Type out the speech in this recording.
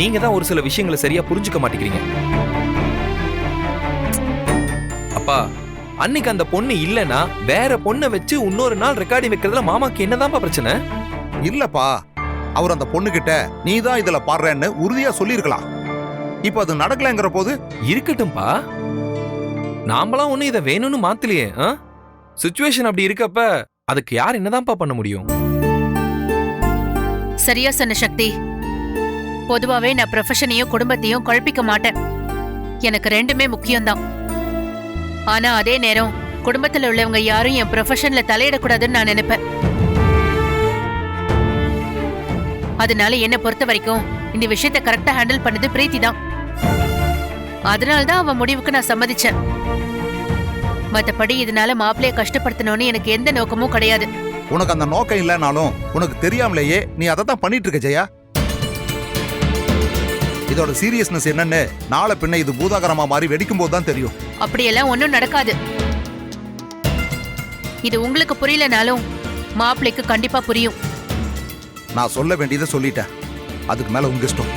நீங்க தான் ஒரு சில விஷயங்களை சரியா புரிஞ்சுக்க மாட்டேங்கிறீங்க. அப்பா, அன்னைக்கு அந்த பொண்ணு இல்லனா வேற பொண்ணை வச்சு இன்னொரு நாள் ரெக்கார்டிங் வைக்கிறதுல மாமாக்கு என்னதான்ப்பா பிரச்சனை? இல்லப்பா, அவர் அந்த பொண்ணுகிட்ட நீ தான் இதுல பாடுறேன்னு உறுதியா சொல்லியிருக்கலாம். இப்ப அது நடக்கலங்கிற போது இருக்கட்டும்பா, நாமளாம் ஒண்ணு இதை வேணும்னு மாத்தலையே. சிச்சுவேஷன் அப்படி இருக்கப்ப அதுக்கு யார் என்னதான்ப்பா பண்ண முடியும்? சரியா சொன்ன சக்தி. பொதுவாவே நான் ப்ரொஃபஷனையும் குடும்பத்தையும் குழப்பிக்க மாட்டேன். எனக்கு ரெண்டுமே முக்கியம்தான். ஆனா அதே நேரம் குடும்பத்துல உள்ளவங்க யாரும் என் ப்ரொஃபஷன்ல தலையிடக்கூடாதுன்னு நான் நினைப்பேன். அதனால என்ன பொறுத்த வரைக்கும் இந்த விஷயத்தை கரெக்டா ஹேண்டில் பண்ணது பிரீத்தி தான். அதனால்தான் அவன் முடிவுக்கு நான் சம்மதிச்சேன். மத்தபடி இதனால மாப்பிள்ளைய கஷ்டப்படுத்தணும்னு எனக்கு எந்த நோக்கமும் கிடையாது. உனக்கு அந்த நோக்கம் இல்லைனாலும் உனக்கு தெரியாமலேயே நீ அதை தான் பண்ணிட்டு இருக்க ஜெயா. இதோட சீரியஸ்னஸ் என்னன்னு நாளை பின்ன இது பூதாகரமா மாறி வெடிக்கும் போது தான் தெரியும். அப்படியெல்லாம் ஒன்னும் நடக்காது. இது உங்களுக்கு புரியலனாலும் மாப்பிள்ளைக்கு கண்டிப்பா புரியும். நான் சொல்ல வேண்டியதை சொல்லிட்டேன். அதுக்கு மேல உங்க இஷ்டம்.